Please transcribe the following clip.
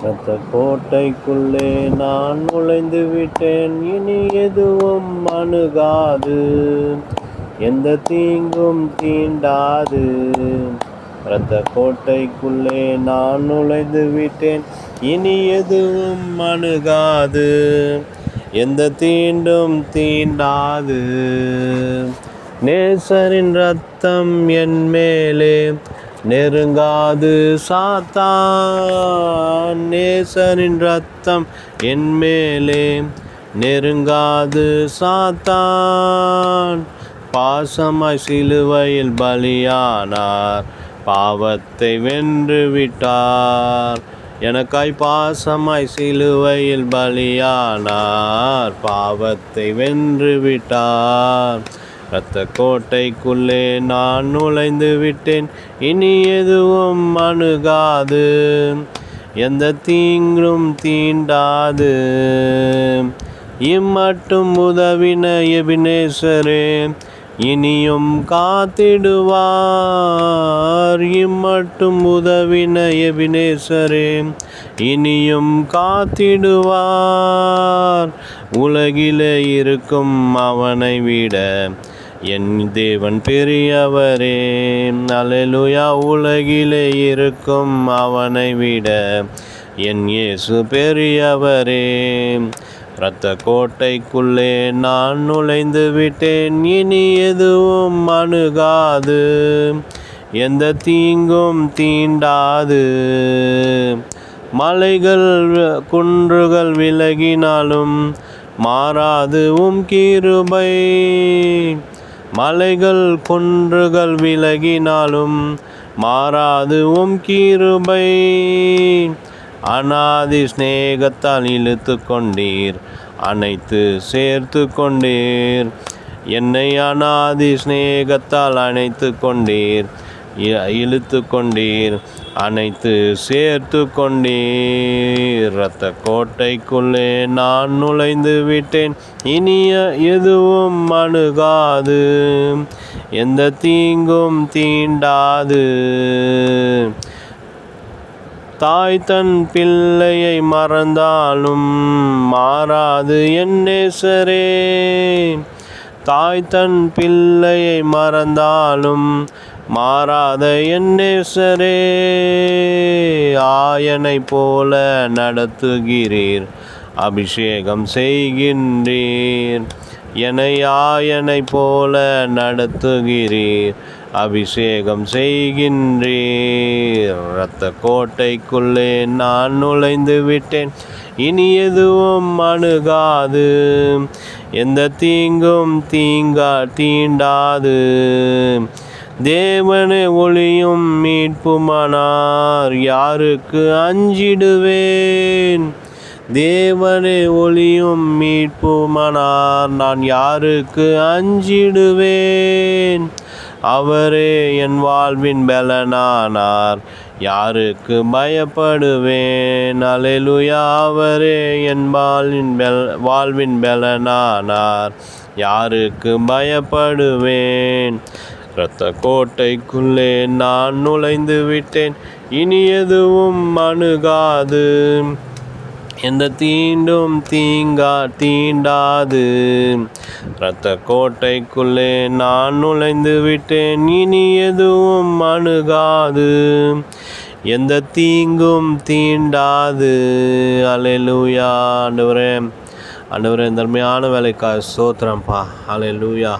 இரத்த கோட்டைக்குள்ளே நான் நுழைந்து விட்டேன், இனி எதுவும் அணுகாது, எந்த தீங்கும் தீண்டாது. இரத்த கோட்டைக்குள்ளே நான் நுழைந்து விட்டேன், இனி எதுவும் அணுகாது, எந்த தீண்டும் தீண்டாது. நேசரின் இரத்தம் என் மேலே நெருங்காது சாத்தான், நேசரின் இரத்தம் என் மேலே நெருங்காது சாத்தான். பாசமாய் சிலுவையில் பலியானார், பாவத்தை வென்று விட்டார். எனக்காய் பாசமாய் சிலுவையில் பலியானார், பாவத்தை வென்று விட்டார். இரத்த கோட்டைக்குள்ளே நான் நுழைந்து விட்டேன், இனி எதுவும் அணுகாது, எந்த தீங்கும் தீண்டாது. இம்மட்டும் உதவின எபினேசரே இனியும் காத்திடுவார், இம்மட்டும் உதவின எபினேசரே இனியும் காத்திடுவார். உலகிலே இருக்கும் அவனை விட என் தேவன் பெரியவரே. அல்லேலூயா. உலகிலே இருக்கும் அவனை விட என் இயேசு பெரியவரே. இரத்த கோட்டைக்குள்ளே நான் நுழைந்து விட்டேன், இனி எதுவும் அணுகாது, எந்த தீங்கும் தீண்டாது. மலைகள் குன்றுகள் விலகினாலும் மாறாது உம் கிருபை, மலைகள் குன்றுகள் விலகினாலும் மாறாது உம் கிருபை. அநாதி சிநேகத்தால் இழுத்து கொண்டீர், அனைத்து சேர்த்து கொண்டீர். என்னை அநாதி சிநேகத்தால் அணைத்து கொண்டீர், இழுத்து கொண்டீர், அனைத்து சேர்த்து கொண்டீர். இரத்த கோட்டைக்குள்ளே நான் நுழைந்து விட்டேன், இனிய எதுவும் அணுகாது, எந்த தீங்கும் தீண்டாது. தாய் தன் பிள்ளையை மறந்தாலும் மாறாது என் நேசரே, தாய் தன் பிள்ளையை மறந்தாலும் மாறாத என் நேசரே. ஆயனை போல நடத்துகிறீர், அபிஷேகம் செய்கின்றீர். என்னை ஆயனை போல நடத்துகிறீர், அபிஷேகம் செய்கின்றீர். இரத்த கோட்டைக்குள்ளே நான் நுழைந்து விட்டேன், இனி எதுவும் அணுகாது, எந்த தீங்கும் தீண்டாது. தேவனே ஒளியும் மீட்புமானார், யாருக்கு அஞ்சிடுவேன். தேவனே ஒளியும் மீட்புமானார், நான் யாருக்கு அஞ்சிடுவேன். அவரே என் வாழ்வின் பலனானார், யாருக்கு பயப்படுவேன். அல்லேலூயா. அவரே என் வாழ்வின் பலனானார், யாருக்கு பயப்படுவேன். இரத்த கோட்டைக்குள்ளே நான் நுழைந்து விட்டேன், இனி எதுவும் அணுகாது, எந்த தீண்டும் தீண்டாது. இரத்த கோட்டைக்குள்ளே நான் நுழைந்து விட்டேன், இனி எதுவும் அணுகாது, எந்த தீங்கும் தீண்டாது. அல்லேலூயா. ஆண்டவரே, ஆண்டவரே, தர்மையான வேலைக்காக ஸ்தோத்திரம்ப்பா. அல்லேலூயா.